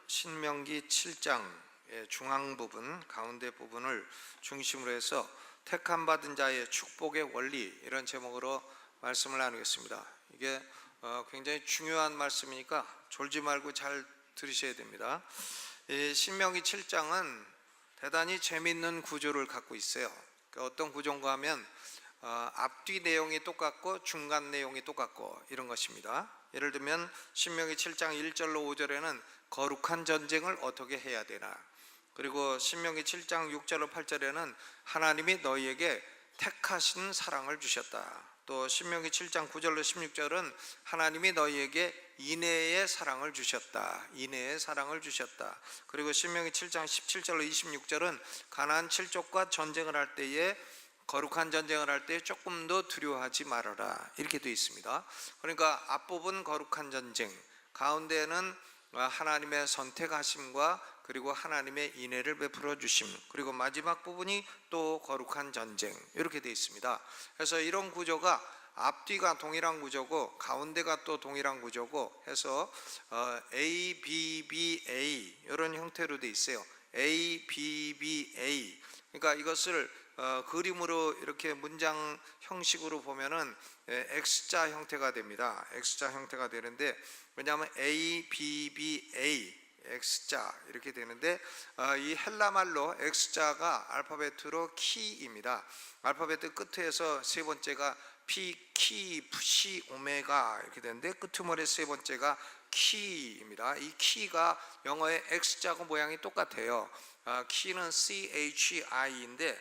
신명기 7장의 중앙 부분, 가운데 부분을 중심으로 해서 택함 받은 자의 축복의 원리, 이런 제목으로 말씀을 나누겠습니다. 이게 굉장히 중요한 말씀이니까 졸지 말고 잘 들으셔야 됩니다. 이 신명기 7장은 대단히 재미있는 구조를 갖고 있어요. 어떤 구조인가 하면 앞뒤 내용이 똑같고 중간 내용이 똑같고 이런 것입니다. 예를 들면 신명기 7장 1절로 5절에는 거룩한 전쟁을 어떻게 해야 되나, 그리고 신명기 7장 6절로 8절에는 하나님이 너희에게 택하신 사랑을 주셨다. 또 신명기 7장 9절로 16절은 하나님이 너희에게 인애의 사랑을 주셨다. 인애의 사랑을 주셨다. 그리고 신명기 7장 17절로 26절은 가나안 7족과 전쟁을 할 때에, 거룩한 전쟁을 할 때 조금 더 두려워하지 말아라, 이렇게 되어 있습니다. 그러니까 앞부분 거룩한 전쟁, 가운데는 하나님의 선택하심과 그리고 하나님의 인애를 베풀어 주심, 그리고 마지막 부분이 또 거룩한 전쟁, 이렇게 되어 있습니다. 그래서 이런 구조가 앞뒤가 동일한 구조고 가운데가 또 동일한 구조고 해서 A, B, B, A 이런 형태로 되어 있어요. A, B, B, A. 그러니까 이것을 그림으로 이렇게 문장 형식으로 보면은 X자 형태가 됩니다. X자 형태가 되는데, 왜냐하면 A, B, B, A, X자 이렇게 되는데, 이 헬라말로 X자가 알파벳으로 키입니다. 알파벳 끝에서 세 번째가 P, 키, C, 오메가 이렇게 되는데, 끄트머리 세 번째가 키입니다. 이 키가 영어의 X자하고 모양이 똑같아요. 키는 CHI인데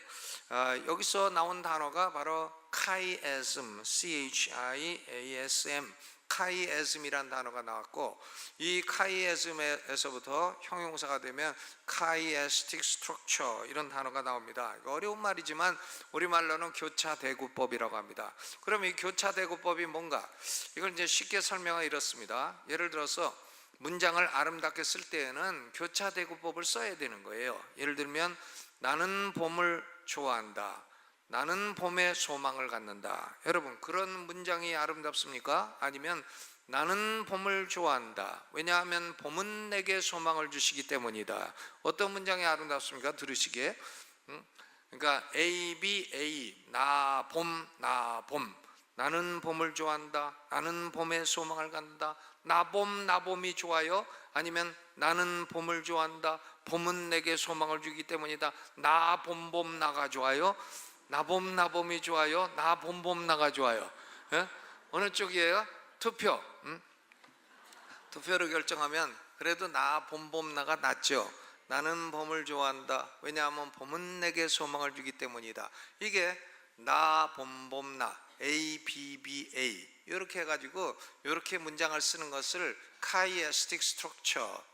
여기서 나온 단어가 바로 카이에즘, CHIASM, 카이에즘이란 단어가 나왔고, 이 카이에즘에서부터 형용사가 되면 카이에스틱 스트럭처, 이런 단어가 나옵니다. 어려운 말이지만 우리말로는 교차대구법이라고 합니다. 그럼 이 교차대구법이 뭔가, 이걸 이제 쉽게 설명하기 이렇습니다. 예를 들어서 문장을 아름답게 쓸 때에는 교차대구법을 써야 되는 거예요. 예를 들면 나는 봄을 좋아한다, 나는 봄에 소망을 갖는다. 여러분, 그런 문장이 아름답습니까? 아니면 나는 봄을 좋아한다, 왜냐하면 봄은 내게 소망을 주시기 때문이다. 어떤 문장이 아름답습니까? 들으시기에. 그러니까 A, B, A, 나 봄, 나 봄. 나는 봄을 좋아한다, 나는 봄에 소망을 갖는다. 나봄, 나봄이 좋아요? 아니면 나는 봄을 좋아한다, 봄은 내게 소망을 주기 때문이다. 나봄, 봄, 나가 좋아요? 나봄, 나봄이 좋아요? 나봄, 봄, 나가 좋아요? 예? 어느 쪽이에요? 투표. 투표로 결정하면 그래도 나봄, 봄, 나가 낫죠. 나는 봄을 좋아한다, 왜냐하면 봄은 내게 소망을 주기 때문이다. 이게 나, 봄, 봄, 나, A, B, B, A 이렇게 해가지고 이렇게 문장을 쓰는 것을 카이에스틱 스트럭처,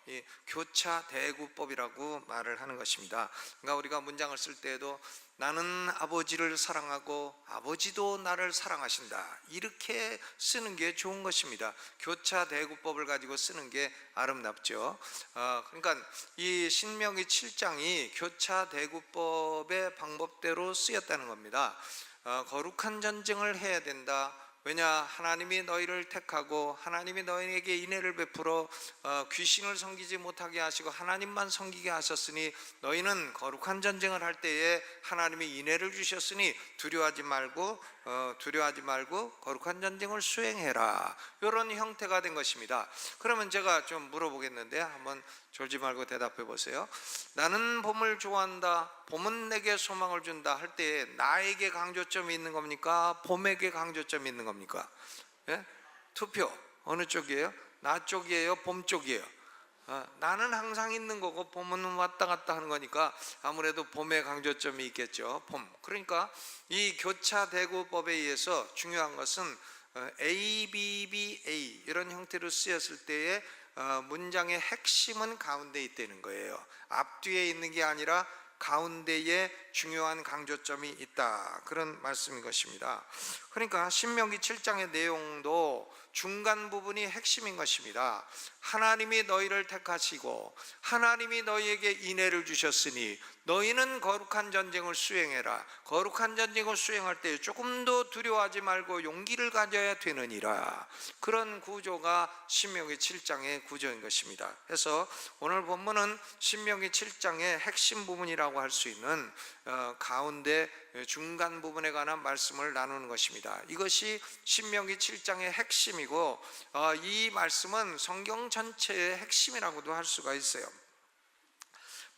교차 대구법이라고 말을 하는 것입니다. 그러니까 우리가 문장을 쓸 때에도 나는 아버지를 사랑하고 아버지도 나를 사랑하신다, 이렇게 쓰는 게 좋은 것입니다. 교차 대구법을 가지고 쓰는 게 아름답죠. 그러니까 이 신명기 7장이 교차 대구법의 방법대로 쓰였다는 겁니다. 거룩한 전쟁을 해야 된다. 왜냐, 하나님이 너희를 택하고 하나님이 너희에게 인애를 베풀어 귀신을 섬기지 못하게 하시고 하나님만 섬기게 하셨으니 너희는 거룩한 전쟁을 할 때에 하나님이 인애를 주셨으니 두려워하지 말고 거룩한 전쟁을 수행해라, 이런 형태가 된 것입니다. 그러면 제가 좀 물어보겠는데 한번 졸지 말고 대답해 보세요. 나는 봄을 좋아한다, 봄은 내게 소망을 준다 할 때 나에게 강조점이 있는 겁니까? 봄에게 강조점이 있는 겁니까? 예? 투표 어느 쪽이에요? 나 쪽이에요? 봄 쪽이에요? 나는 항상 있는 거고 봄은 왔다 갔다 하는 거니까 아무래도 봄에 강조점이 있겠죠. 봄. 그러니까 이 교차대구법에 의해서 중요한 것은 A, B, B, A 이런 형태로 쓰였을 때에 문장의 핵심은 가운데 있다는 거예요. 앞뒤에 있는 게 아니라 가운데에 중요한 강조점이 있다, 그런 말씀인 것입니다. 그러니까 신명기 7장의 내용도 중간 부분이 핵심인 것입니다. 하나님이 너희를 택하시고 하나님이 너희에게 인애를 주셨으니 너희는 거룩한 전쟁을 수행해라. 거룩한 전쟁을 수행할 때 조금도 두려워하지 말고 용기를 가져야 되느니라. 그런 구조가 신명기 7장의 구조인 것입니다. 그래서 오늘 본문은 신명기 7장의 핵심 부분이라고 할 수 있는 가운데 중간 부분에 관한 말씀을 나누는 것입니다. 이것이 신명기 7장의 핵심이고 이 말씀은 성경 전체의 핵심이라고도 할 수가 있어요.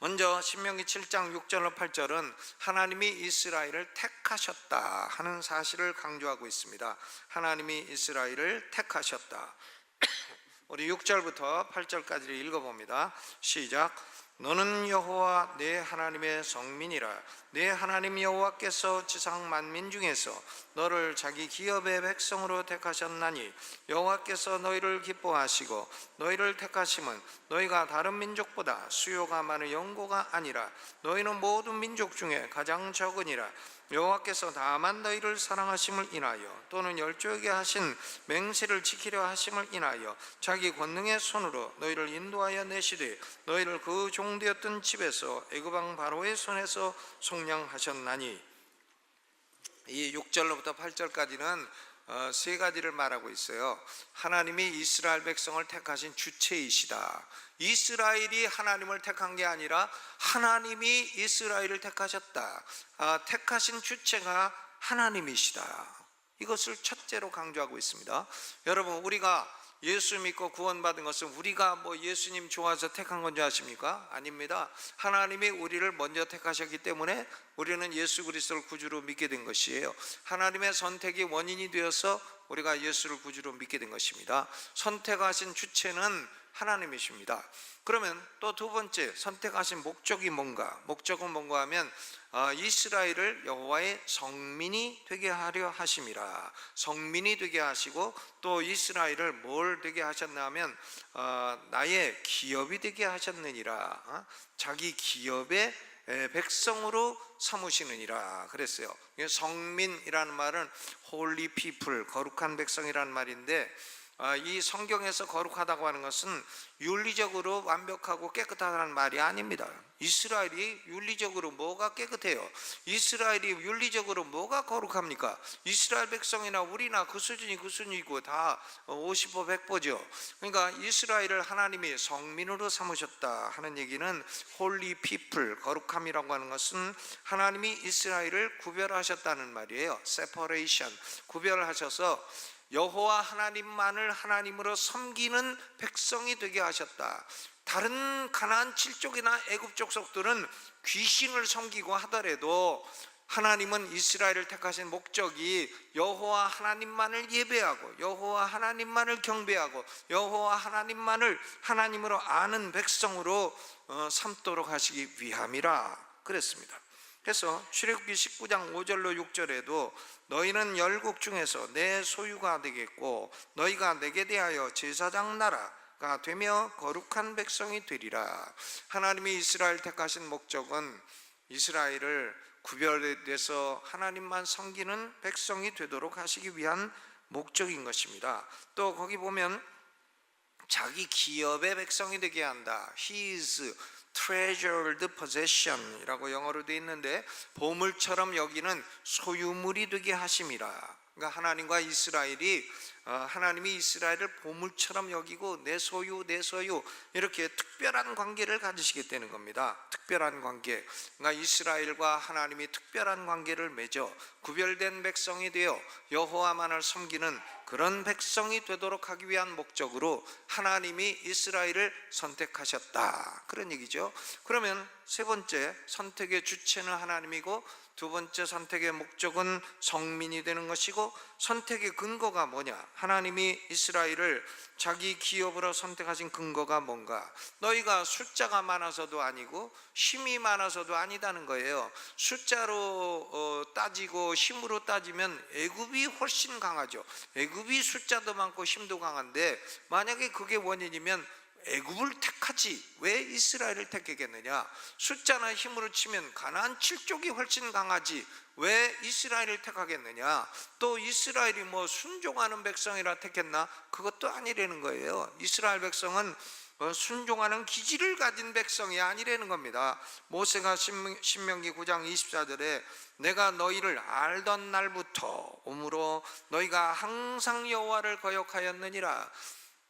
먼저 신명기 7장 6절로 8절은 하나님이 이스라엘을 택하셨다 하는 사실을 강조하고 있습니다. 하나님이 이스라엘을 택하셨다. 우리 6절부터 8절까지를 읽어봅니다. 시작. 너는 여호와 내 하나님의 성민이라. 내 하나님 여호와께서 지상 만민 중에서 너를 자기 기업의 백성으로 택하셨나니 여호와께서 너희를 기뻐하시고 너희를 택하심은 너희가 다른 민족보다 수요가 많은 영고가 아니라 너희는 모든 민족 중에 가장 적으니라. 여호와께서 다만 너희를 사랑하심을 인하여 또는 열조에게 하신 맹세를 지키려 하심을 인하여 자기 권능의 손으로 너희를 인도하여 내시되 너희를 그 종되었던 집에서 애굽 왕 바로의 손에서 속량하셨나니. 이 6절로부터 8절까지는 세 가지를 말하고 있어요. 하나님이 이스라엘 백성을 택하신 주체이시다. 이스라엘이 하나님을 택한 게 아니라 하나님이 이스라엘을 택하셨다. 택하신 주체가 하나님이시다. 이것을 첫째로 강조하고 있습니다. 여러분, 우리가 예수 믿고 구원받은 것은 우리가 예수님 좋아서 택한 건지 아십니까? 아닙니다. 하나님이 우리를 먼저 택하셨기 때문에 우리는 예수 그리스도를 구주로 믿게 된 것이에요. 하나님의 선택이 원인이 되어서 우리가 예수를 구주로 믿게 된 것입니다. 선택하신 주체는 하나님이십니다. 그러면 또 두 번째, 선택하신 목적이 뭔가? 목적은 뭔가 하면 이스라엘을 여호와의 성민이 되게 하려 하심이라. 성민이 되게 하시고 또 이스라엘을 뭘 되게 하셨나 하면 나의 기업이 되게 하셨느니라. 자기 기업의 백성으로 삼으시느니라 그랬어요. 성민이라는 말은 holy people, 거룩한 백성이라는 말인데 이 성경에서 거룩하다고 하는 것은 윤리적으로 완벽하고 깨끗하다는 말이 아닙니다. 이스라엘이 윤리적으로 뭐가 깨끗해요? 이스라엘이 윤리적으로 뭐가 거룩합니까? 이스라엘 백성이나 우리나 그 수준이고 다 50보 100보죠. 그러니까 이스라엘을 하나님이 성민으로 삼으셨다 하는 얘기는 holy people, 거룩함이라고 하는 것은 하나님이 이스라엘을 구별하셨다는 말이에요. separation, 구별하셔서 여호와 하나님만을 하나님으로 섬기는 백성이 되게 하셨다. 다른 가나안 7족이나 애굽 족속들은 귀신을 섬기고 하더라도 하나님은 이스라엘을 택하신 목적이 여호와 하나님만을 예배하고 여호와 하나님만을 경배하고 여호와 하나님만을 하나님으로 아는 백성으로 삼도록 하시기 위함이라 그랬습니다. 그래서 출애굽기 19장 5절로 6절에도 너희는 열국 중에서 내 소유가 되겠고 너희가 내게 대하여 제사장 나라가 되며 거룩한 백성이 되리라. 하나님이 이스라엘 택하신 목적은 이스라엘을 구별돼서 하나님만 섬기는 백성이 되도록 하시기 위한 목적인 것입니다. 또 거기 보면 자기 기업의 백성이 되게 한다. His treasured possession 이라고 영어로 되어 있는데 보물처럼 여기는 소유물이 되게 하심이라. 그러니까 하나님과 이스라엘이 하나님이 이스라엘을 보물처럼 여기고 내 소유 이렇게 특별한 관계를 가지시게 되는 겁니다. 특별한 관계. 그러니까 이스라엘과 하나님이 특별한 관계를 맺어 구별된 백성이 되어 여호와만을 섬기는 그런 백성이 되도록 하기 위한 목적으로 하나님이 이스라엘을 선택하셨다 그런 얘기죠. 그러면 세 번째, 선택의 주체는 하나님이고 두 번째, 선택의 목적은 성민이 되는 것이고 선택의 근거가 뭐냐? 하나님이 이스라엘을 자기 기업으로 선택하신 근거가 뭔가? 너희가 숫자가 많아서도 아니고 힘이 많아서도 아니다는 거예요. 숫자로 따지고 힘으로 따지면 애굽이 훨씬 강하죠. 애굽이 숫자도 많고 힘도 강한데 만약에 그게 원인이면 애굽을 택하지 왜 이스라엘을 택하겠느냐? 숫자나 힘으로 치면 가나안 7족이 훨씬 강하지 왜 이스라엘을 택하겠느냐? 또 이스라엘이 뭐 순종하는 백성이라 택했나? 그것도 아니라는 거예요. 이스라엘 백성은 순종하는 기질을 가진 백성이 아니라는 겁니다. 모세가 신명기 9장 24절에 내가 너희를 알던 날부터 오므로 너희가 항상 여호와를 거역하였느니라.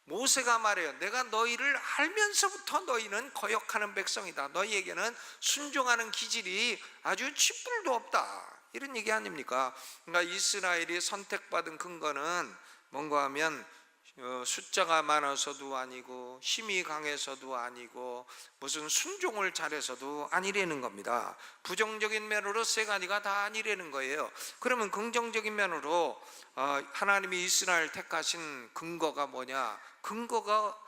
모세가 말해요. 내가 너희를 알면서부터 너희는 거역하는 백성이다. 너희에게는 순종하는 기질이 아주 쥐뿔도 없다. 이런 얘기 아닙니까? 그러니까 이스라엘이 선택받은 근거는 뭔가 하면 숫자가 많아서도 아니고 힘이 강해서도 아니고 무슨 순종을 잘해서도 아니라는 겁니다. 부정적인 면으로 세 가지가 다 아니라는 거예요. 그러면 긍정적인 면으로 하나님이 이스라엘 택하신 근거가 뭐냐? 근거가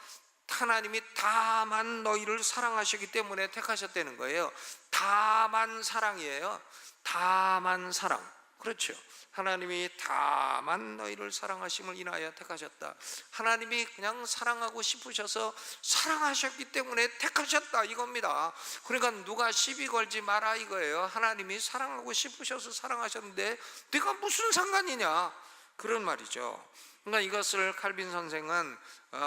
하나님이 다만 너희를 사랑하시기 때문에 택하셨다는 거예요. 다만 사랑이에요. 다만 사랑. 그렇죠. 하나님이 다만 너희를 사랑하심을 인하여 택하셨다. 하나님이 그냥 사랑하고 싶으셔서 사랑하셨기 때문에 택하셨다 이겁니다. 그러니까 누가 시비 걸지 마라 이거예요. 하나님이 사랑하고 싶으셔서 사랑하셨는데 내가 무슨 상관이냐 그런 말이죠. 그러니까 이것을 칼빈 선생은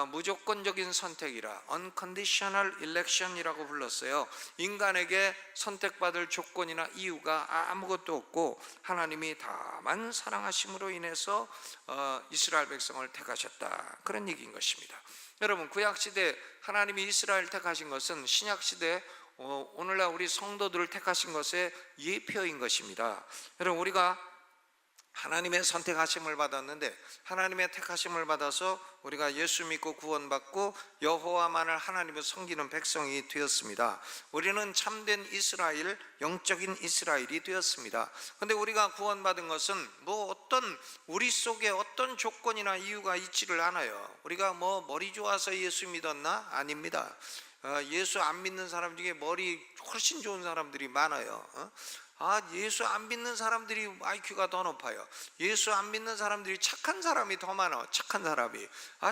무조건적인 선택이라 unconditional election이라고 불렀어요. 인간에게 선택받을 조건이나 이유가 아무것도 없고 하나님이 다만 사랑하심으로 인해서 이스라엘 백성을 택하셨다 그런 얘기인 것입니다. 여러분 구약시대 하나님이 이스라엘 택하신 것은 신약시대 오늘날 우리 성도들을 택하신 것의 예표인 것입니다. 여러분 우리가 하나님의 선택하심을 받았는데 하나님의 택하심을 받아서 우리가 예수 믿고 구원받고 여호와만을 하나님을 섬기는 백성이 되었습니다. 우리는 참된 이스라엘, 영적인 이스라엘이 되었습니다. 그런데 우리가 구원받은 것은 뭐 어떤 우리 속에 어떤 조건이나 이유가 있지를 않아요. 우리가 뭐 머리 좋아서 예수 믿었나? 아닙니다. 예수 안 믿는 사람 중에 머리 훨씬 좋은 사람들이 많아요. 예수 안 믿는 사람들이 IQ가 더 높아요. 예수 안 믿는 사람들이 착한 사람이 더 많아. 착한 사람이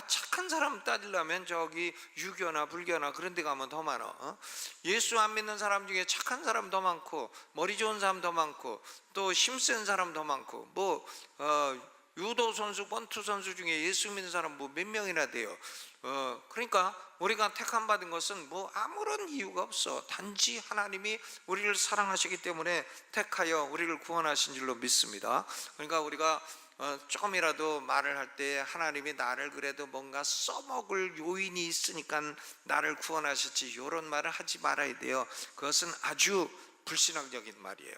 착한 사람 따지려면 저기 유교나 불교나 그런 데 가면 더 많아. 예수 안 믿는 사람 중에 착한 사람 더 많고 머리 좋은 사람 더 많고 또 힘센 사람 더 많고 뭐 유도 선수, 권투 선수 중에 예수 믿는 사람 뭐 몇 명이나 돼요. 그러니까 우리가 택함 받은 것은 뭐 아무런 이유가 없어. 단지 하나님이 우리를 사랑하시기 때문에 택하여 우리를 구원하신 줄로 믿습니다. 그러니까 우리가 조금이라도 말을 할 때 하나님이 나를 그래도 뭔가 써먹을 요인이 있으니까 나를 구원하셨지 이런 말을 하지 말아야 돼요. 그것은 아주 불신앙적인 말이에요.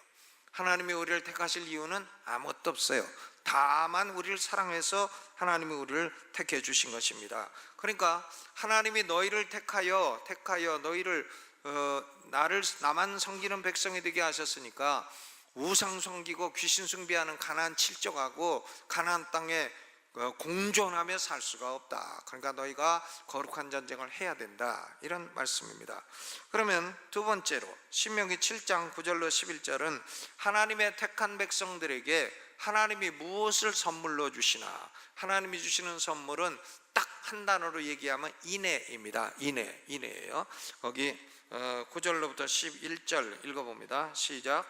하나님이 우리를 택하실 이유는 아무것도 없어요. 다만 우리를 사랑해서 하나님이 우리를 택해 주신 것입니다. 그러니까 하나님이 너희를 택하여 너희를 나만 섬기는 백성이 되게 하셨으니까 우상 섬기고 귀신 숭배하는 가나안 7족하고 가나안 땅에 공존하며 살 수가 없다. 그러니까 너희가 거룩한 전쟁을 해야 된다 이런 말씀입니다. 그러면 두 번째로 신명기 7장 9절로 11절은 하나님의 택한 백성들에게 하나님이 무엇을 선물로 주시나? 하나님이 주시는 선물은 딱 한 단어로 얘기하면 인애입니다. 인애예요. 거기 9절로부터 11절 읽어봅니다. 시작.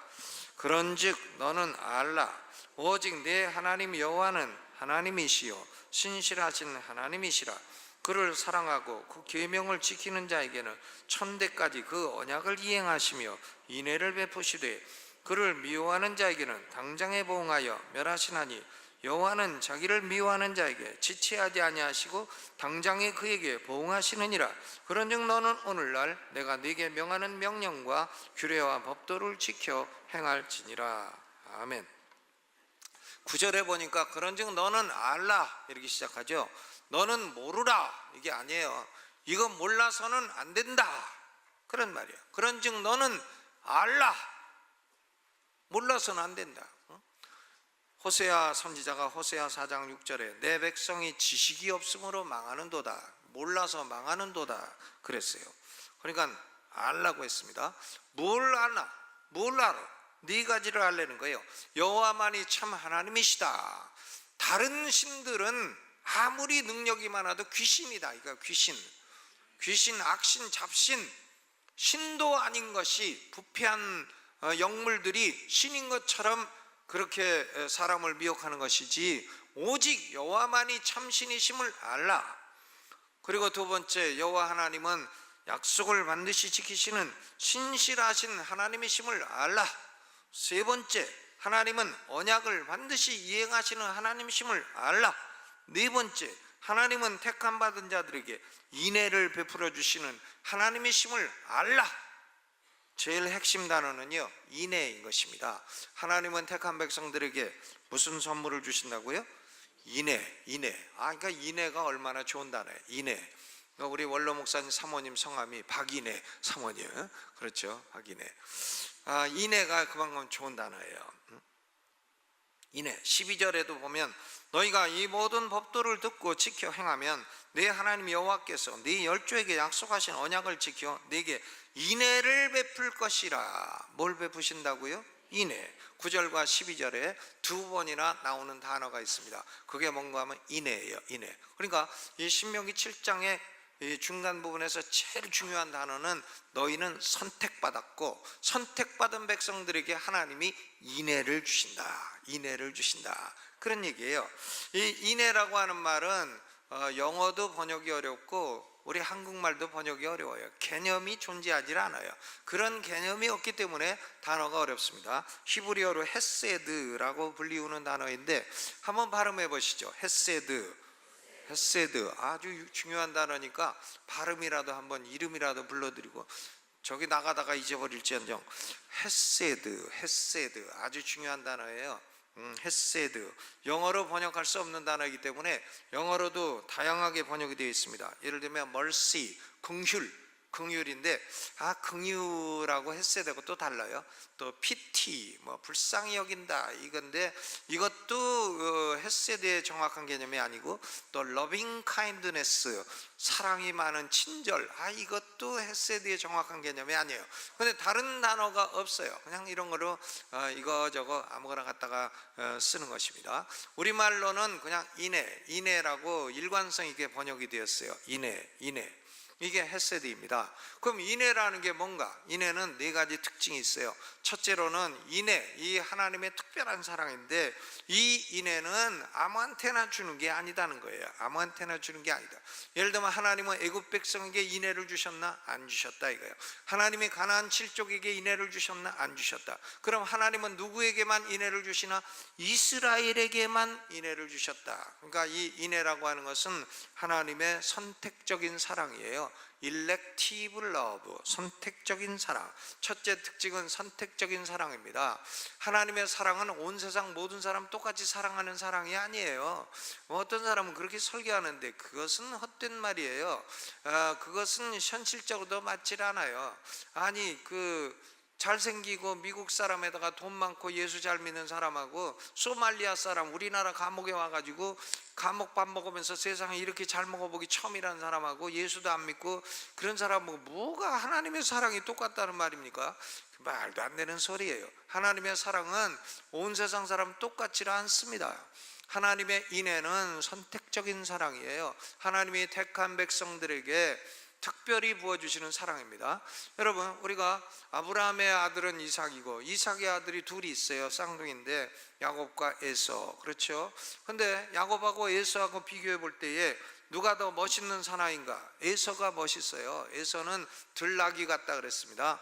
그런즉 너는 알라 오직 내 하나님 여호와는 하나님이시요 신실하신 하나님이시라. 그를 사랑하고 그 계명을 지키는 자에게는 천대까지 그 언약을 이행하시며 인애를 베푸시되 그를 미워하는 자에게는 당장에 보응하여 멸하시나니 여호와는 자기를 미워하는 자에게 지체하지 아니하시고 당장에 그에게 보응하시느니라. 그런즉 너는 오늘날 내가 네게 명하는 명령과 규례와 법도를 지켜 행할지니라. 아멘. 9절에 보니까 그런즉 너는 알라 이렇게 시작하죠. 너는 모르라 이게 아니에요. 이거 몰라서는 안 된다 그런 말이에요. 그런즉 너는 알라 몰라서는 안 된다. 호세아 선지자가 호세아 4장 6절에 내 백성이 지식이 없으므로 망하는도다 몰라서 망하는도다 그랬어요. 그러니까 알라고 했습니다. 뭘 알라? 뭘 알아? 네 가지를 알라는 거예요. 여호와만이 참 하나님이시다. 다른 신들은 아무리 능력이 많아도 귀신이다. 그러니까 귀신, 악신, 잡신, 신도 아닌 것이 부패한 영물들이 신인 것처럼 그렇게 사람을 미혹하는 것이지 오직 여호와만이 참신이심을 알라. 그리고 두 번째, 여호와 하나님은 약속을 반드시 지키시는 신실하신 하나님이심을 알라. 세 번째, 하나님은 언약을 반드시 이행하시는 하나님이심을 알라. 네 번째, 하나님은 택함 받은 자들에게 인애를 베풀어 주시는 하나님이심을 알라. 제일 핵심 단어는요, 인애인 것입니다. 하나님은 택한 백성들에게 무슨 선물을 주신다고요? 인애. 그러니까 인애가 얼마나 좋은 단어예요. 인애. 그러니까 우리 원로 목사님 사모님 성함이 박인애 사모님, 그렇죠? 박인애. 인애가 그만큼 좋은 단어예요. 인애. 12절에도 보면 너희가 이 모든 법도를 듣고 지켜 행하면 네 하나님 여호와께서 네 열조에게 약속하신 언약을 지켜 네게 인애를 베풀 것이라. 뭘 베푸신다고요? 인애. 9절과 12절에 두 번이나 나오는 단어가 있습니다. 그게 뭔가 하면 인애예요. 인애. 그러니까 이 신명기 7장의 이 중간 부분에서 제일 중요한 단어는 너희는 선택받았고 선택받은 백성들에게 하나님이 인애를 주신다. 인애를 주신다. 그런 얘기예요. 이 인애라고 하는 말은 영어도 번역이 어렵고 우리 한국말도 번역이 어려워요. 개념이 존재하지 않아요. 그런 개념이 없기 때문에 단어가 어렵습니다. 히브리어로 헤세드라고 불리우는 단어인데 한번 발음해 보시죠. 헤세드. 아주 중요한 단어니까 발음이라도 한번, 이름이라도 불러드리고, 저기 나가다가 잊어버릴지언정. 헤세드 아주 중요한 단어예요. 헤세드. 영어로 번역할 수 없는 단어이기 때문에 영어로도 다양하게 번역이 되어 있습니다. 예를 들면 mercy, 긍휼인데 긍휼하고 헤세드하고 또 달라요. 또 pity, 불쌍히 여긴다 이건데 이것도 헤세드의 정확한 개념이 아니고, 또 loving kindness, 사랑이 많은 친절, 이것도 헤세드의 정확한 개념이 아니에요. 근데 다른 단어가 없어요. 그냥 이런 거로 이거저거 아무거나 갖다가 쓰는 것입니다. 우리말로는 그냥 인애라고 일관성 있게 번역이 되었어요. 인애. 이게 헤세드입니다. 그럼 인애라는 게 뭔가? 인애는 네 가지 특징이 있어요. 첫째로는 인애, 이 하나님의 특별한 사랑인데 이 인애는 아무한테나 주는 게 아니다는 거예요. 아무한테나 주는 게 아니다. 예를 들면 하나님은 애굽 백성에게 인애를 주셨나? 안 주셨다 이거예요. 하나님이 가나안 7족에게 인애를 주셨나? 안 주셨다. 그럼 하나님은 누구에게만 인애를 주시나? 이스라엘에게만 인애를 주셨다. 그러니까 이 인애라고 하는 것은 하나님의 선택적인 사랑이에요. Elective love, 선택적인 사랑. 첫째 특징은 선택적인 사랑입니다. 하나님의 사랑은 온 세상 모든 사람 똑같이 사랑하는 사랑이 아니에요. 어떤 사람은 그렇게 설교하는데 그것은 헛된 말이에요. 그것은 현실적으로도 맞질 않아요. 잘생기고 미국 사람에다가 돈 많고 예수 잘 믿는 사람하고 소말리아 사람 우리나라 감옥에 와가지고 감옥 밥 먹으면서 세상에 이렇게 잘 먹어보기 처음이라는 사람하고 예수도 안 믿고 그런 사람하고 뭐가 하나님의 사랑이 똑같다는 말입니까? 말도 안 되는 소리예요. 하나님의 사랑은 온 세상 사람 똑같지 않습니다. 하나님의 인애는 선택적인 사랑이에요. 하나님이 택한 백성들에게 특별히 부어주시는 사랑입니다. 여러분, 우리가 아브라함의 아들은 이삭이고 이삭의 아들이 둘이 있어요. 쌍둥이인데 야곱과 에서, 그렇죠? 근데 야곱하고 에서하고 비교해 볼 때에 누가 더 멋있는 사나이인가? 에서가 멋있어요. 에서는 들나귀 같다 그랬습니다.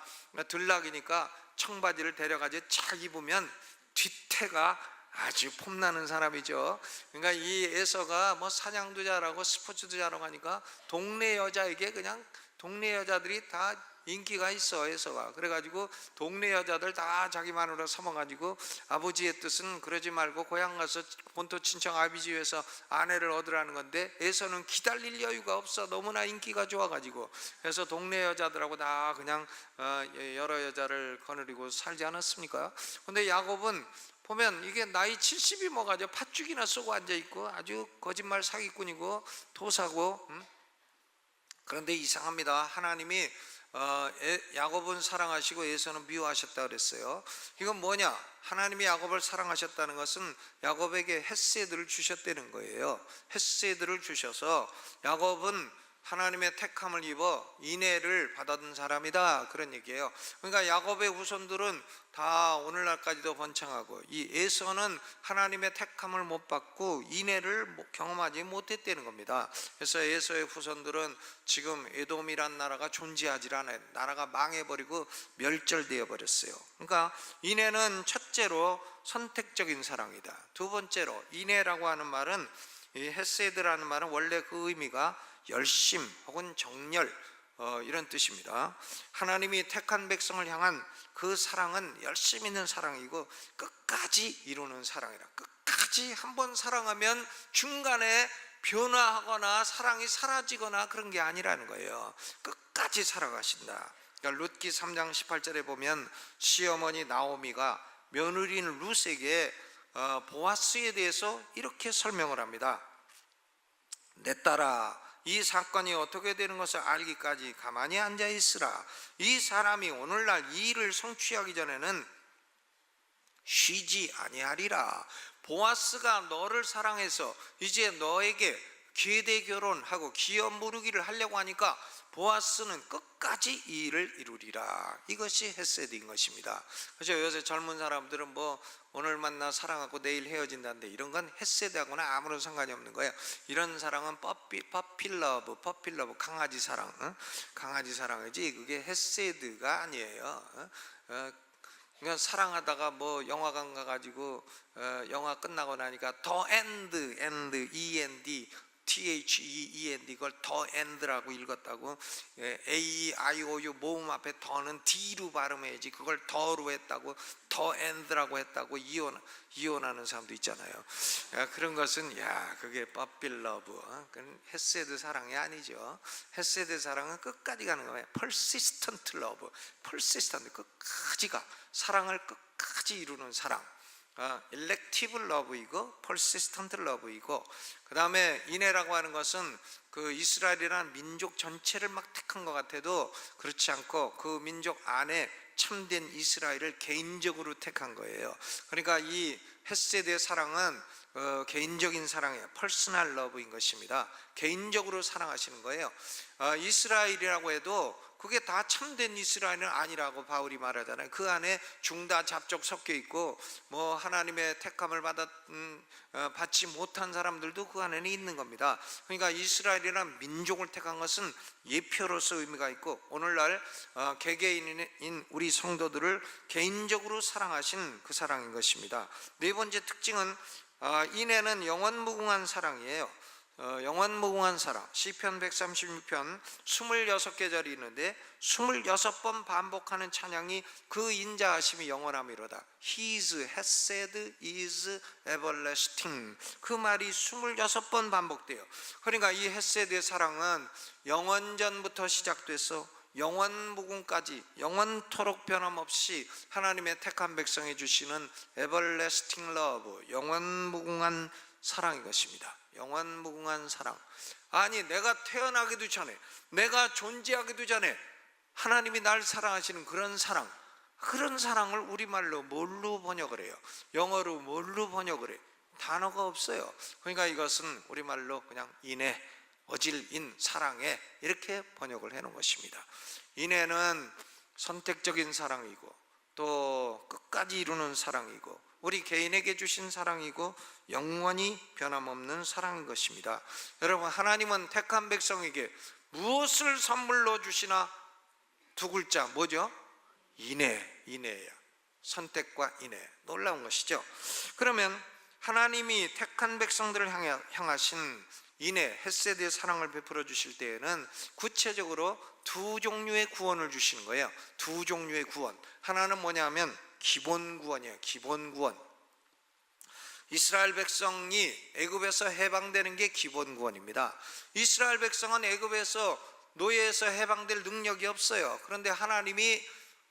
들나귀니까 청바지를 데려가지 착 입으면 뒤태가 아주 폼나는 사람이죠. 그러니까 이 에서가 사냥도 잘하고 스포츠도 잘하고 하니까 동네 여자에게 그냥 동네 여자들이 다 인기가 있어. 에서가 그래가지고 동네 여자들 다 자기 마누라 삼아가지고 아버지의 뜻은 그러지 말고 고향 가서 본토 친척 아비집에서 아내를 얻으라는 건데 에서는 기다릴 여유가 없어. 너무나 인기가 좋아가지고. 그래서 동네 여자들하고 다 그냥 여러 여자를 거느리고 살지 않았습니까? 근데 야곱은 보면 이게 나이 70이 먹어가지고 팥죽이나 쏘고 앉아있고 아주 거짓말 사기꾼이고 도사고. 그런데 이상합니다. 하나님이 야곱은 사랑하시고 에서는 미워하셨다 그랬어요. 이건 뭐냐? 하나님이 야곱을 사랑하셨다는 것은 야곱에게 헤세드를 주셨다는 거예요. 헤세드를 주셔서 야곱은 하나님의 택함을 입어 인애를 받은 사람이다, 그런 얘기예요. 그러니까 야곱의 후손들은 다 오늘날까지도 번창하고, 이 에서는 하나님의 택함을 못 받고 인애를 경험하지 못했다는 겁니다. 그래서 에서의 후손들은 지금 에돔이란 나라가 존재하지 않아요. 나라가 망해버리고 멸절되어 버렸어요. 그러니까 인애는 첫째로 선택적인 사랑이다. 두 번째로, 인애라고 하는 말은, 이 헤세드라는 말은 원래 그 의미가 열심 혹은 정열, 이런 뜻입니다. 하나님이 택한 백성을 향한 그 사랑은 열심 있는 사랑이고 끝까지 이루는 사랑이라. 끝까지 한번 사랑하면 중간에 변화하거나 사랑이 사라지거나 그런 게 아니라는 거예요. 끝까지 살아가신다. 그러니까 룻기 3장 18절에 보면 시어머니 나오미가 며느리인 룻에게 보아스에 대해서 이렇게 설명을 합니다. 내 딸아, 이 사건이 어떻게 되는 것을 알기까지 가만히 앉아 있으라. 이 사람이 오늘날 이 일을 성취하기 전에는 쉬지 아니하리라. 보아스가 너를 사랑해서 이제 너에게 계대 결혼하고 기업 무르기를 하려고 하니까 보아스는 끝까지 이 일을 이루리라. 이것이 헤세드인 것입니다. 그렇죠? 요새 젊은 사람들은 뭐 오늘 만나 사랑하고 내일 헤어진다는데, 이런 건 헤세드하고는 아무런 상관이 없는 거예요. 이런 사랑은 퍼필러브, 강아지 사랑, 강아지 사랑이지 그게 헤세드가 아니에요. 그러니까 사랑하다가 뭐 영화관 가가지고 영화 끝나고 나니까 더 엔드, END, THEEND, 이걸 더 엔드라고 읽었다고. AIOU 모음 앞에 더는 D로 발음해야지 그걸 더로 했다고, 더 엔드라고 했다고 이혼하는 사람도 있잖아요. 그런 것은 그게 퍼필러브, 그건 헤세드 사랑이 아니죠. 헤세드 사랑은 끝까지 가는 거예요. persistent love, persistent, 끝까지 가, 사랑을 끝까지 이루는 사랑. elective love이고 persistent love이고, 그 다음에 인애라고 하는 것은 그 이스라엘이라는 민족 전체를 막 택한 것 같아도 그렇지 않고 그 민족 안에 참된 이스라엘을 개인적으로 택한 거예요. 그러니까 이 헤세드의 사랑은 개인적인 사랑이에요. 퍼스널 러브인 것입니다. 개인적으로 사랑하시는 거예요. 이스라엘이라고 해도 그게 다 참된 이스라엘은 아니라고 바울이 말하잖아요. 그 안에 중다 잡족 섞여 있고, 뭐 하나님의 택함을 받지 못한 사람들도 그 안에는 있는 겁니다. 그러니까 이스라엘이라는 민족을 택한 것은 예표로서 의미가 있고, 오늘날 개개인인 우리 성도들을 개인적으로 사랑하신 그 사랑인 것입니다. 네 번째 특징은 인애는 영원무궁한 사랑이에요. 영원무궁한 사랑. 시편 136편 26계절이 있는데 26번 반복하는 찬양이 그 인자하심이 영원함이로다. His hesed is everlasting. 그 말이 26번 반복돼요. 그러니까 이 헤세드의 사랑은 영원전부터 시작돼서 영원무궁까지 영원토록 변함없이 하나님의 택한 백성에 주시는 everlasting love, 영원무궁한 사랑인 것입니다. 영원무궁한 사랑. 아니, 내가 태어나기도 전에, 내가 존재하기도 전에 하나님이 날 사랑하시는 그런 사랑, 그런 사랑을 우리말로 뭘로 번역을 해요? 영어로 뭘로 번역을 해요? 단어가 없어요. 그러니까 이것은 우리말로 그냥 인애, 어질인 사랑에, 이렇게 번역을 해놓은 것입니다. 인애는 선택적인 사랑이고 또 끝까지 이루는 사랑이고 우리 개인에게 주신 사랑이고 영원히 변함없는 사랑인 것입니다. 여러분, 하나님은 택한 백성에게 무엇을 선물로 주시나? 두 글자, 뭐죠? 인애야. 선택과 인애. 놀라운 것이죠. 그러면 하나님이 택한 백성들을 향하신 인애, 헤세드의 사랑을 베풀어 주실 때에는 구체적으로 두 종류의 구원을 주시는 거예요. 두 종류의 구원. 하나는 뭐냐면 기본 구원이에요. 기본 구원. 이스라엘 백성이 애굽에서 해방되는 게 기본 구원입니다. 이스라엘 백성은 애굽에서 노예에서 해방될 능력이 없어요. 그런데 하나님이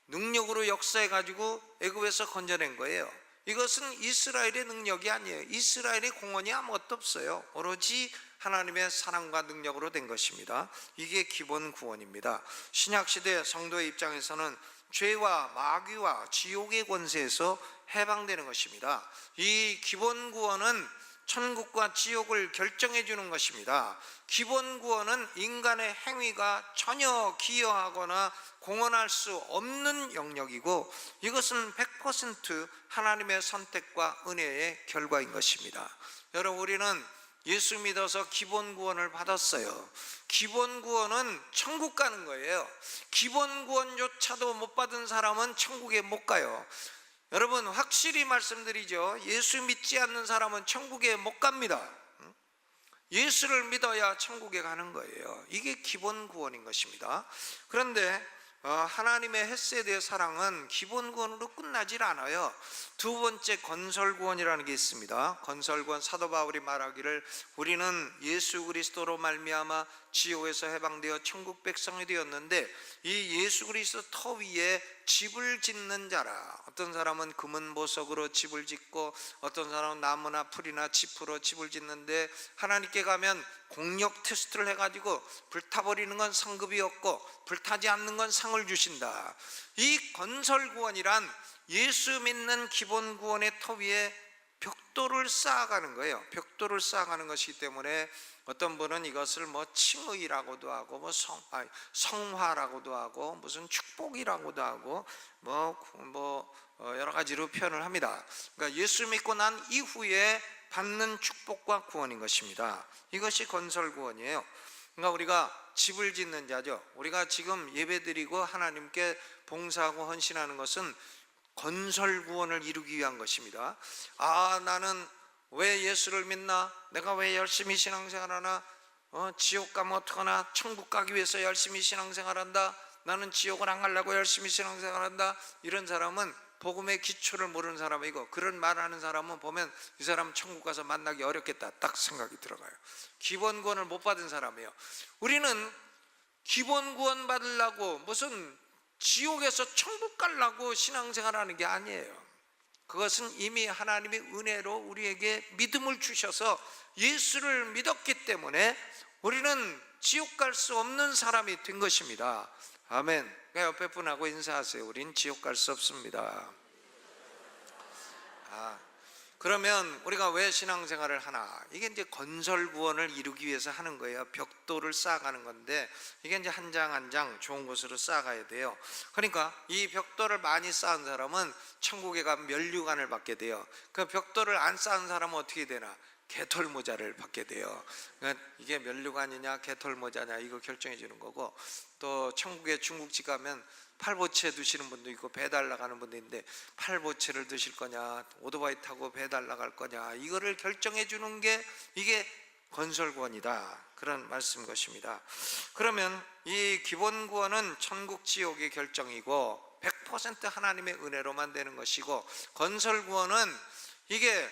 능력으로 역사해 가지고 애굽에서 건져낸 거예요. 이것은 이스라엘의 능력이 아니에요. 이스라엘의 공헌이 아무것도 없어요. 오로지 하나님의 사랑과 능력으로 된 것입니다. 이게 기본 구원입니다. 신약시대 성도의 입장에서는 죄와 마귀와 지옥의 권세에서 해방되는 것입니다. 이 기본 구원은 천국과 지옥을 결정해 주는 것입니다. 기본 구원은 인간의 행위가 전혀 기여하거나 공헌할 수 없는 영역이고, 이것은 100% 하나님의 선택과 은혜의 결과인 것입니다. 여러분, 우리는 예수 믿어서 기본 구원을 받았어요. 기본 구원은 천국 가는 거예요. 기본 구원조차도 못 받은 사람은 천국에 못 가요. 여러분, 확실히 말씀드리죠. 예수 믿지 않는 사람은 천국에 못 갑니다. 예수를 믿어야 천국에 가는 거예요. 이게 기본 구원인 것입니다. 그런데 하나님의 헤세드의 사랑은 기본 구원으로 끝나질 않아요. 두 번째, 건설 구원이라는 게 있습니다. 건설 구원, 사도 바울이 말하기를 우리는 예수 그리스도로 말미암아 지옥에서 해방되어 천국 백성이 되었는데, 이 예수 그리스도 터 위에 집을 짓는 자라. 어떤 사람은 금은 보석으로 집을 짓고, 어떤 사람은 나무나 풀이나 짚으로 집을 짓는데, 하나님께 가면 공력 테스트를 해가지고 불타버리는 건 상급이 없고 불타지 않는 건 상을 주신다. 이 건설 구원이란 예수 믿는 기본 구원의 터 위에 벽돌을 쌓아가는 거예요. 벽돌을 쌓아가는 것이기 때문에 어떤 분은 이것을 칭의라고도 하고 성화라고도 하고 무슨 축복이라고도 하고 여러 가지로 표현을 합니다. 그러니까 예수 믿고 난 이후에 받는 축복과 구원인 것입니다. 이것이 건설 구원이에요. 그러니까 우리가 집을 짓는 자죠. 우리가 지금 예배드리고 하나님께 봉사하고 헌신하는 것은 건설 구원을 이루기 위한 것입니다. 나는 왜 예수를 믿나? 내가 왜 열심히 신앙생활하나? 지옥 가면 어떡하나? 천국 가기 위해서 열심히 신앙생활한다. 나는 지옥을 안 가려고 열심히 신앙생활한다. 이런 사람은 복음의 기초를 모르는 사람이고, 그런 말하는 사람은 보면 이 사람은 천국 가서 만나기 어렵겠다 딱 생각이 들어가요. 기본 구원을 못 받은 사람이에요. 우리는 기본 구원 받으려고 무슨 지옥에서 천국 가려고 신앙생활하는 게 아니에요. 그것은 이미 하나님의 은혜로 우리에게 믿음을 주셔서 예수를 믿었기 때문에 우리는 지옥 갈 수 없는 사람이 된 것입니다. 아멘. 옆에 분하고 인사하세요. 우린 지옥 갈 수 없습니다. 그러면 우리가 왜 신앙생활을 하나? 이게 이제 건설 구원을 이루기 위해서 하는 거예요. 벽돌을 쌓아가는 건데, 이게 이제 한 장 한 장 좋은 곳으로 쌓아가야 돼요. 그러니까 이 벽돌을 많이 쌓은 사람은 천국에 가면 면류관을 받게 돼요. 그 벽돌을 안 쌓은 사람은 어떻게 되나? 개털모자를 받게 돼요. 그러니까 이게 면류관이냐 개털모자냐 이거 결정해 주는 거고, 또 천국에 중국집 가면 팔보채 드시는 분도 있고 배달 나가는 분도 있는데, 팔보채를 드실 거냐 오토바이 타고 배달 나갈 거냐 이거를 결정해 주는 게 이게 건설구원이다, 그런 말씀인 것입니다. 그러면 이 기본 구원은 천국 지옥의 결정이고 100% 하나님의 은혜로만 되는 것이고, 건설구원은 이게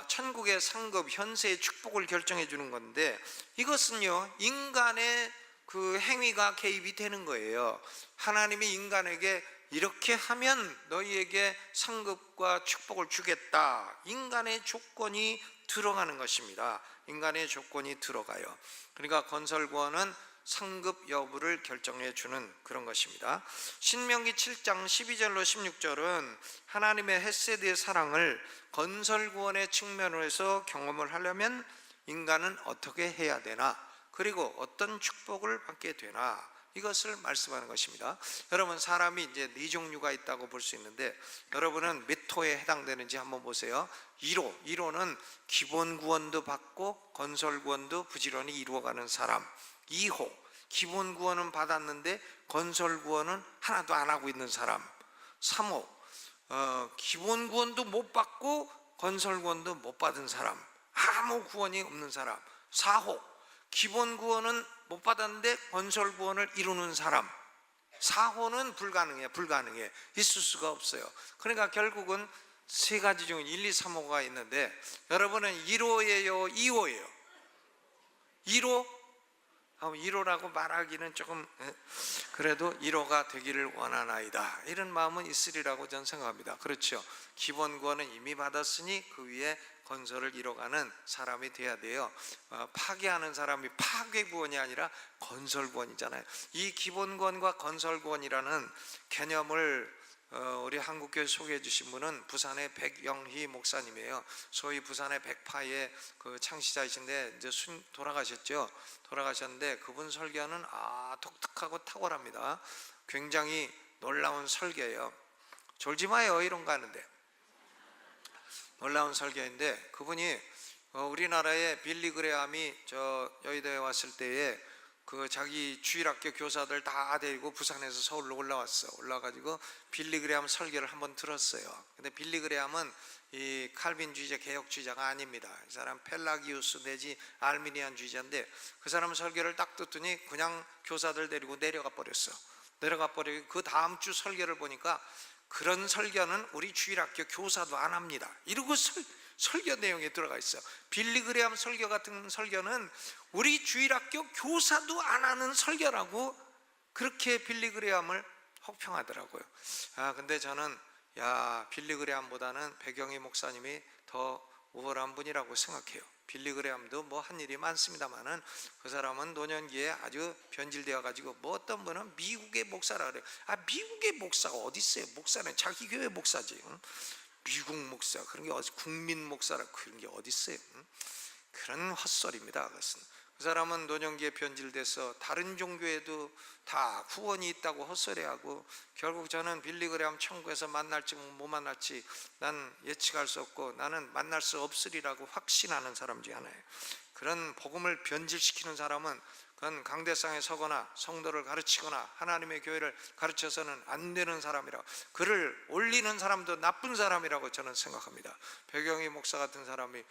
천국의 상급 현세의 축복을 결정해 주는 건데, 이것은요 인간의 그 행위가 개입이 되는 거예요. 하나님이 인간에게 이렇게 하면 너희에게 상급과 축복을 주겠다, 인간의 조건이 들어가는 것입니다. 인간의 조건이 들어가요. 그러니까 건설구원은 상급 여부를 결정해 주는 그런 것입니다. 신명기 7장 12절로 16절은 하나님의 헤세드의 사랑을 건설구원의 측면으로 해서 경험을 하려면 인간은 어떻게 해야 되나, 그리고 어떤 축복을 받게 되나, 이것을 말씀하는 것입니다. 여러분, 사람이 이제 네 종류가 있다고 볼 수 있는데, 여러분은 몇 호에 해당되는지 한번 보세요. 1호는 기본 구원도 받고 건설 구원도 부지런히 이루어가는 사람. 2호, 기본 구원은 받았는데 건설 구원은 하나도 안 하고 있는 사람. 3호, 기본 구원도 못 받고 건설 구원도 못 받은 사람, 아무 구원이 없는 사람. 4호, 기본 구원은 못 받았는데 건설 구원을 이루는 사람. 4호는 불가능해. 있을 수가 없어요. 그러니까 결국은 세 가지 중에 1, 2, 3호가 있는데, 여러분은 1호예요 2호예요? 1호? 1호라고 말하기는 조금, 그래도 1호가 되기를 원하나이다, 이런 마음은 있으리라고 저는 생각합니다. 그렇죠. 기본 구원은 이미 받았으니 그 위에 건설을 이뤄가는 사람이 돼야 돼요. 파괴하는 사람이 파괴 구원이 아니라 건설 구원이잖아요. 이 기본 구원과 건설 구원이라는 개념을 우리 한국교회 소개해 주신 분은 부산의 백영희 목사님이에요. 소위 부산의 백파의 그 창시자이신데 이제 돌아가셨죠. 돌아가셨는데 그분 설교는 독특하고 탁월합니다. 굉장히 놀라운 설교예요. 졸지 마요 이런 거 하는데 놀라운 설교인데, 그분이 우리나라의 빌리 그레함이 여의도에 왔을 때에 그 자기 주일학교 교사들 다 데리고 부산에서 서울로 올라가지고 빌리 그레함 설교를 한번 들었어요. 근데 빌리 그레함은 이 칼빈주의자 개혁주의자가 아닙니다. 이 사람 펠라기우스 내지 알미니안주의자인데, 그 사람 설교를 딱 듣더니 그냥 교사들 데리고 내려가 버리고 그 다음 주 설교를 보니까 그런 설교는 우리 주일학교 교사도 안 합니다 이러고 설교 내용에 들어가 있어. 빌리 그레함 설교 같은 설교는 우리 주일학교 교사도 안 하는 설교라고 그렇게 빌리 그레함을 혹평하더라고요. 근데 저는 빌리 그레함보다는 백영희 목사님이 더 우월한 분이라고 생각해요. 빌리 그레함도 뭐 한 일이 많습니다만은 그 사람은 노년기에 아주 변질되어 가지고 어떤 분은 미국의 목사라 그래요. 미국의 목사가 어디 있어요? 목사는 자기 교회 목사지. 미국 목사 그런 게 국민 목사라 그런 게 어디 있어요? 그런 헛소리입니다. 그것은. 그 사람은 노년기에 변질돼서 다른 종교에도 다 후원이 있다고 헛소리하고, 결국 저는 빌리 그레함 천국에서 만날지 못 만날지 난 예측할 수 없고 나는 만날 수 없으리라고 확신하는 사람 중에 하나예요. 그런 복음을 변질시키는 사람은 그건 강대상에 서거나 성도를 가르치거나 하나님의 교회를 가르쳐서는 안 되는 사람이라고, 그를 올리는 사람도 나쁜 사람이라고 저는 생각합니다. 백영희 목사 같은 사람이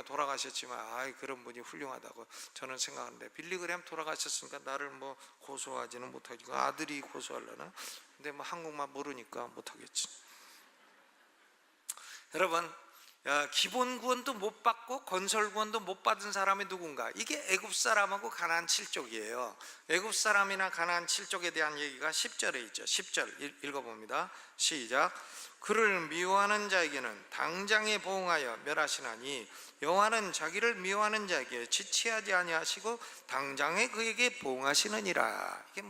돌아가셨지만 그런 분이 훌륭하다고 저는 생각하는데, 빌리 그레함 돌아가셨으니까 나를 고소하지는 못하고 아들이 고소하려나? 근데 한국말 모르니까 못하겠지. 여러분, 기본 구원도 못 받고 건설 구원도 못 받은 사람이 누군가? 이게 애굽 사람하고 가나안 7족이에요. 애굽 사람이나 가나안 7족에 대한 얘기가 10절에 있죠. 10절 읽어봅니다. 시작. 그를 미워하는 자에게는 당장에 보응하여 멸하시나니 여호와는 자기를 미워하는 자에게 지체하지 아니하시고 당장에 그에게 보응하시느니라. 이게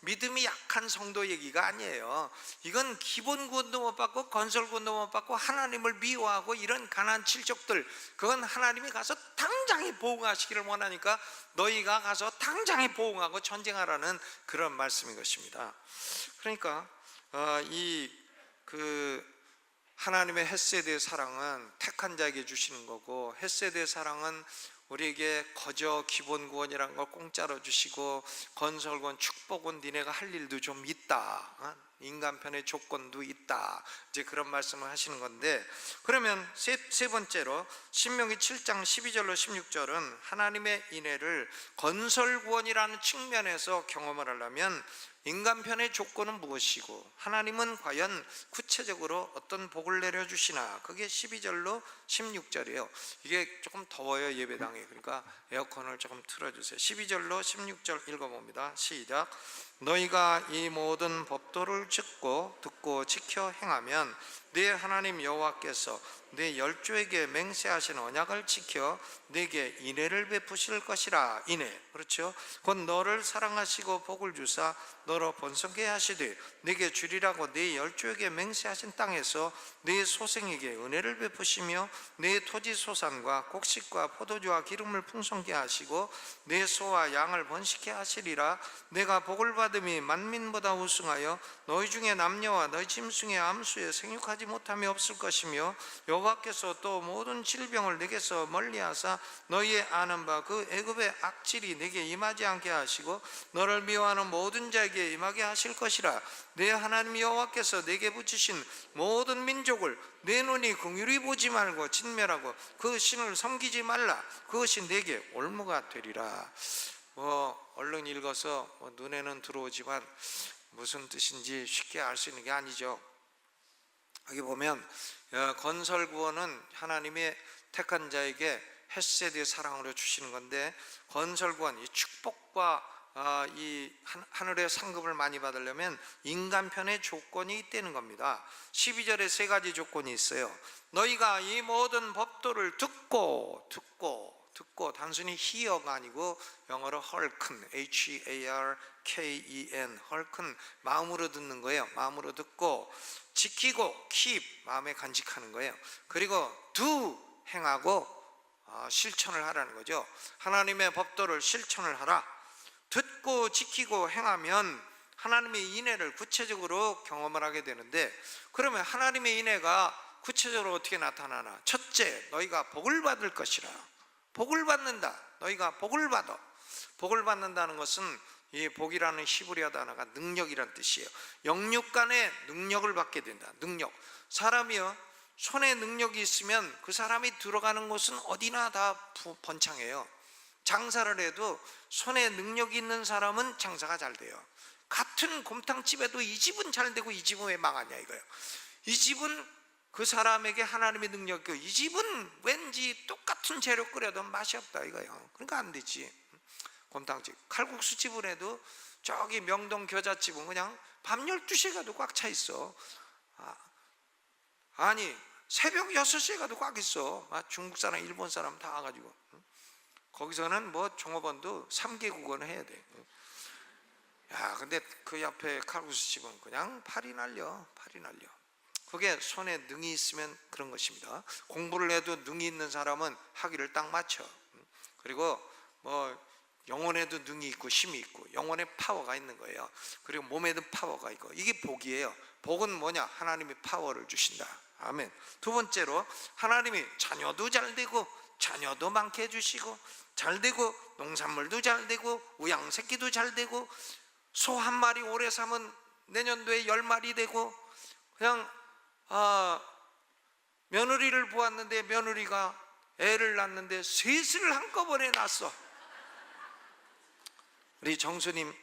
믿음이 약한 성도 얘기가 아니에요. 이건 기본 구원도 못 받고 건설 구원도 못 받고 하나님을 미워하고 이런 가나안 7족들, 그건 하나님이 가서 당장에 보응하시기를 원하니까 너희가 가서 당장에 보응하고 전쟁하라는 그런 말씀인 것입니다. 그러니까 하나님의 헤세드의 사랑은 택한 자에게 주시는 거고, 헤세드의 사랑은 우리에게 거저 기본 구원이라는 걸 공짜로 주시고 건설구원 축복은 니네가 할 일도 좀 있다, 인간편의 조건도 있다, 이제 그런 말씀을 하시는 건데, 그러면 세 번째로 신명기 7장 12절로 16절은 하나님의 인애를 건설구원이라는 측면에서 경험을 하려면 인간편의 조건은 무엇이고 하나님은 과연 구체적으로 어떤 복을 내려주시나, 그게 12절로 16절이에요 이게 조금 더워요 예배당에. 그러니까 에어컨을 조금 틀어주세요. 12절로 16절 읽어봅니다. 시작. 너희가 이 모든 법도를 듣고 지켜 행하면 네 하나님 여호와께서 네 열조에게 맹세하신 언약을 지켜 네게 인애를 베푸실 것이라. 인애, 그렇죠? 곧 너를 사랑하시고 복을 주사 너로 번성케 하시되 네게 주리라고 네 열조에게 맹세하신 땅에서 네 소생에게 은혜를 베푸시며 네 토지 소산과 곡식과 포도주와 기름을 풍성케 하시고 네 소와 양을 번식케 하시리라. 내가 복을 받음이 만민보다 우승하여 너희 중에 남녀와 너희 짐승의 암수에 생육하지 못함이 없을 것이며 여호와께서 또 모든 질병을 내게서 멀리하사 너희의 아는 바 그 애굽의 악질이 내게 임하지 않게 하시고 너를 미워하는 모든 자에게 임하게 하실 것이라. 내 하나님 여호와께서 내게 붙이신 모든 민족을 내 눈이 긍휼히 보지 말고 진멸하고 그 신을 섬기지 말라. 그것이 내게 올무가 되리라. 얼른 읽어서 눈에는 들어오지만 무슨 뜻인지 쉽게 알 수 있는 게 아니죠. 여기 보면 건설 구원은 하나님의 택한 자에게 헤세드의 사랑으로 주시는 건데, 건설 구원, 이 축복과 이 하늘의 상급을 많이 받으려면 인간편의 조건이 있다는 겁니다. 12절에 세 가지 조건이 있어요. 너희가 이 모든 법도를 듣고 듣고 단순히 hear가 아니고 영어로 hearken, H-E-A-R-K-E-N, hearken, 마음으로 듣는 거예요. 마음으로 듣고 지키고 keep, 마음에 간직하는 거예요. 그리고 do, 행하고 실천을 하라는 거죠. 하나님의 법도를 실천을 하라. 듣고 지키고 행하면 하나님의 인애를 구체적으로 경험을 하게 되는데, 그러면 하나님의 인애가 구체적으로 어떻게 나타나나? 첫째, 너희가 복을 받을 것이라. 복을 받는다. 너희가 복을 받아. 복을 받는다는 것은 이 복이라는 히브리어 단어가 능력이란 뜻이에요. 영육 간의 능력을 받게 된다. 능력. 사람이요, 손에 능력이 있으면 그 사람이 들어가는 곳은 어디나 다 번창해요. 장사를 해도 손에 능력이 있는 사람은 장사가 잘 돼요. 같은 곰탕집에도 이 집은 잘 되고 이 집은 왜 망하냐 이거예요. 이 집은 그 사람에게 하나님의 능력이, 이 집은 왠지 똑같은 재료 끓여도 맛이 없다 이거예요. 그러니까 안 되지. 곰탕집, 칼국수집을 해도 저기 명동 겨자집은 그냥 밤 12시에 가도 꽉 차 있어. 아니 새벽 6시에 가도 꽉 있어. 중국 사람, 일본 사람 다 와가지고. 거기서는 뭐 종업원도 3개국어는 해야 돼. 야, 근데 그 옆에 칼국수집은 그냥 팔이 날려. 그게 손에 능이 있으면 그런 것입니다. 공부를 해도 능이 있는 사람은 학위를 딱 맞춰. 그리고 뭐 영혼에도 능이 있고 힘이 있고 영혼에 파워가 있는 거예요. 그리고 몸에도 파워가 있고, 이게 복이에요. 복은 뭐냐? 하나님이 파워를 주신다. 아멘. 두 번째로, 하나님이 자녀도 잘 되고 자녀도 많게 해주시고 잘 되고 농산물도 잘 되고 우양새끼도 잘 되고 소 한 마리 오래 사면 내년도에 10마리 되고, 그냥 며느리를 보았는데 며느리가 애를 낳는데 셋을 한꺼번에 낳았어. 우리 정순영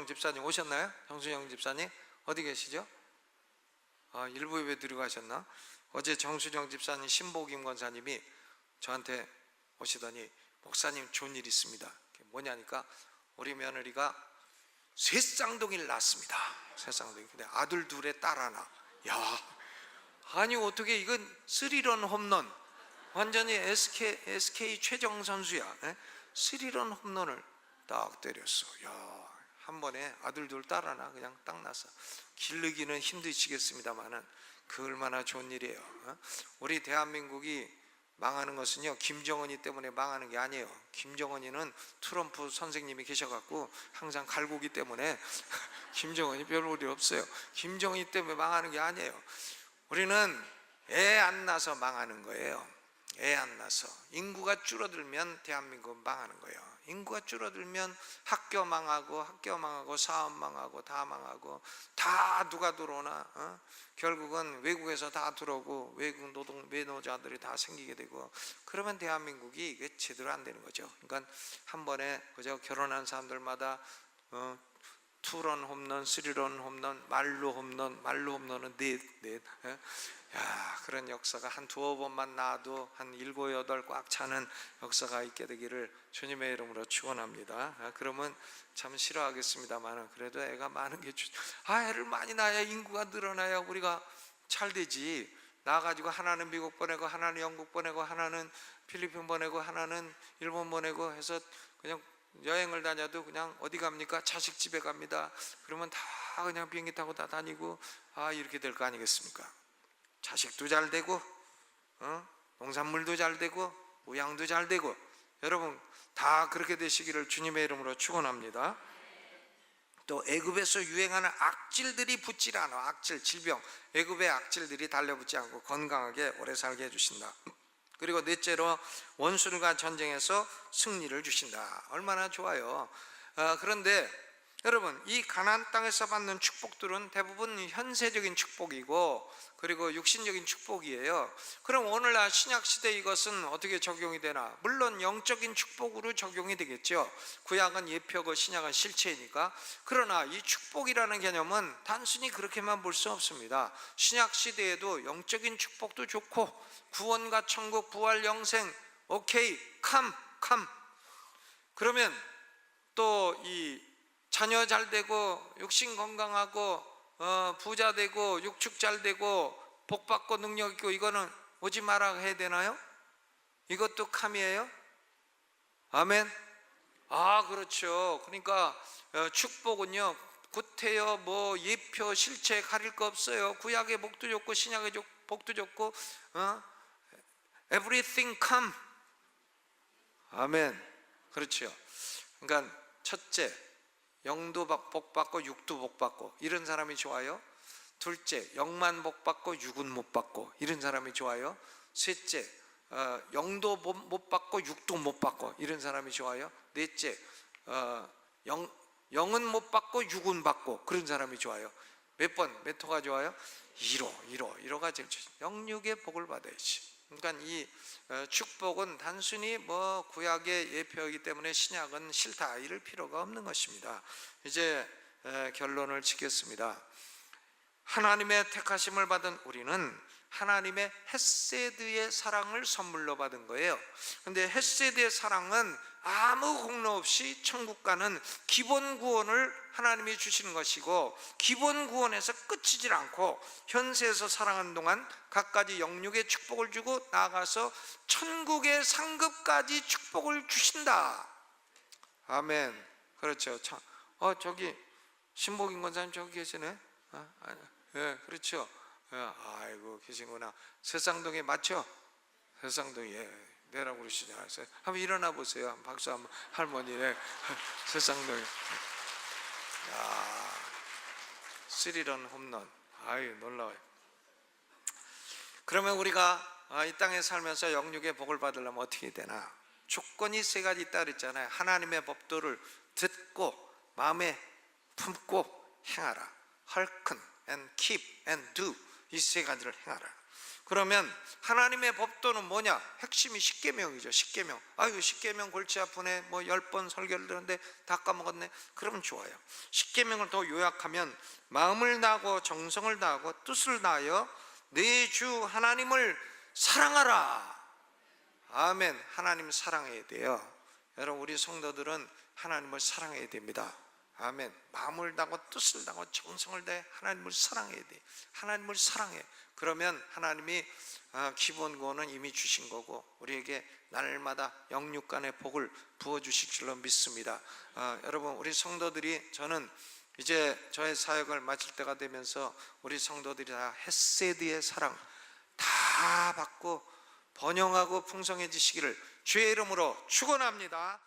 집사님 오셨나요? 정순영 집사님 어디 계시죠? 일부 예배 드리고 가셨나? 어제 정순영 집사님 신복임 권사님이 저한테 오시더니, 목사님 좋은 일 있습니다. 뭐냐니까, 우리 며느리가 쇠쌍둥이를 낳았습니다. 쇠쌍둥이. 근데 아들 둘에 딸 하나. 야, 아니 어떻게, 이건 스리런 홈런, 완전히 SK 최정 선수야. 스리런 홈런을 딱 때렸어. 야, 한 번에 아들 둘 딸 하나 그냥 딱 났어. 기르기는 힘드시겠습니다만은 그 얼마나 좋은 일이에요. 우리 대한민국이 망하는 것은요, 김정은이 때문에 망하는 게 아니에요. 김정은이는 트럼프 선생님이 계셔갖고 항상 갈구기 때문에 김정은이 별 일이 없어요. 김정은이 때문에 망하는 게 아니에요. 우리는 애 안 낳아서 망하는 거예요. 애 안 낳아서. 인구가 줄어들면 대한민국은 망하는 거예요. 인구가 줄어들면 학교 망하고 사업 망하고 다 망하고, 다 누가 들어오나? 결국은 외국에서 다 들어오고 외국 외노자들이 다 생기게 되고, 그러면 대한민국이 이게 제대로 안 되는 거죠. 그러니까 한 번에 그저 결혼한 사람들마다 투런 홈런, 쓰리런 홈런, 말로 홈런은 넷. 야, 그런 역사가 한 두어 번만 나와도 한 7, 8 꽉 차는 역사가 있게 되기를 주님의 이름으로 축원합니다. 그러면 참 싫어하겠습니다만, 그래도 애가 많은 게 애를 많이 낳아야 인구가 늘어나야 우리가 잘 되지. 나가지고 하나는 미국 보내고 하나는 영국 보내고 하나는 필리핀 보내고 하나는 일본 보내고 해서 그냥 여행을 다녀도 그냥 어디 갑니까? 자식 집에 갑니다. 그러면 다 그냥 비행기 타고 다 다니고, 이렇게 될 거 아니겠습니까? 자식도 잘 되고 농산물도 잘 되고 우양도 잘 되고, 여러분 다 그렇게 되시기를 주님의 이름으로 축원합니다. 또 애굽에서 유행하는 악질들이 붙질 않아. 악질, 질병, 애굽의 악질들이 달려붙지 않고 건강하게 오래 살게 해주신다. 그리고 넷째로, 원수들과 전쟁에서 승리를 주신다. 얼마나 좋아요. 그런데 여러분, 이 가나안 땅에서 받는 축복들은 대부분 현세적인 축복이고, 그리고 육신적인 축복이에요. 그럼 오늘날 신약시대 이것은 어떻게 적용이 되나? 물론 영적인 축복으로 적용이 되겠죠. 구약은 예표고 신약은 실체이니까. 그러나 이 축복이라는 개념은 단순히 그렇게만 볼 수 없습니다. 신약시대에도 영적인 축복도 좋고, 구원과 천국, 부활, 영생, 오케이, 컴. 그러면 또 이 자녀 잘 되고 육신 건강하고 부자 되고 육축 잘 되고 복 받고 능력 있고, 이거는 오지 마라 해야 되나요? 이것도 캄이에요? 아멘. 아, 그렇죠. 그러니까 축복은요, 구태여 뭐 예표 실체 가릴 거 없어요. 구약의 복도 좋고 신약의 복도 좋고, everything come. 아멘. 그렇죠. 그러니까 첫째, 영도 복 받고 육도 복 받고 이런 사람이 좋아요. 둘째, 영만 복 받고 육은 못 받고 이런 사람이 좋아요. 셋째, 영도 못 받고 육도 못 받고 이런 사람이 좋아요. 넷째, 영은 못 받고 육은 받고 그런 사람이 좋아요. 몇 호가 좋아요? 1호가 제일 좋죠. 영육의 복을 받아야지. 그러니까 이 축복은 단순히 뭐 구약의 예표이기 때문에 신약은 싫다 이럴 필요가 없는 것입니다. 이제 결론을 짓겠습니다. 하나님의 택하심을 받은 우리는 하나님의 헤세드의 사랑을 선물로 받은 거예요. 근데 헤세드의 사랑은 아무 공로 없이 천국 가는 기본 구원을 하나님이 주시는 것이고, 기본 구원에서 끝이질 않고 현세에서 살아가는 동안 갖가지 영육의 축복을 주고 나아가서 천국의 상급까지 축복을 주신다. 아멘. 그렇죠. 저기 신복인 권사님 저기 계시네. 예, 그렇죠. 아이고 계시구나. 새쌍동에 맞죠? 새쌍동에 내라고 그러시잖아요. 한번 일어나 보세요. 한번 박수 한번. 할머니네. 새쌍동에. 야, 스리런 홈런. 아유 놀라워요. 그러면 우리가 이 땅에 살면서 영육의 복을 받으려면 어떻게 되나? 조건이 세 가지 있다 그랬잖아요. 하나님의 법도를 듣고 마음에 품고 행하라. hearken and keep and do, 이 세 가지를 행하라. 그러면 하나님의 법도는 뭐냐? 핵심이 십계명이죠. 십계명. 아이고 십계명 골치 아프네. 뭐 10번 설교를 들었는데 다 까먹었네. 그러면 좋아요. 십계명을 더 요약하면 마음을 다하고 정성을 다하고 뜻을 다하여 내 주 하나님을 사랑하라. 아멘. 하나님 사랑해야 돼요. 여러분 우리 성도들은 하나님을 사랑해야 됩니다. 아멘. 마음을 다하고 뜻을 다하고 정성을 다해 하나님을 사랑해야 돼. 하나님을 사랑해. 그러면 하나님이 기본 구원은 이미 주신 거고 우리에게 날마다 영육간의 복을 부어주실 줄로 믿습니다. 여러분 우리 성도들이, 저는 이제 저의 사역을 마칠 때가 되면서 우리 성도들이 다 헤세드의 사랑 다 받고 번영하고 풍성해지시기를 주의 이름으로 축원합니다.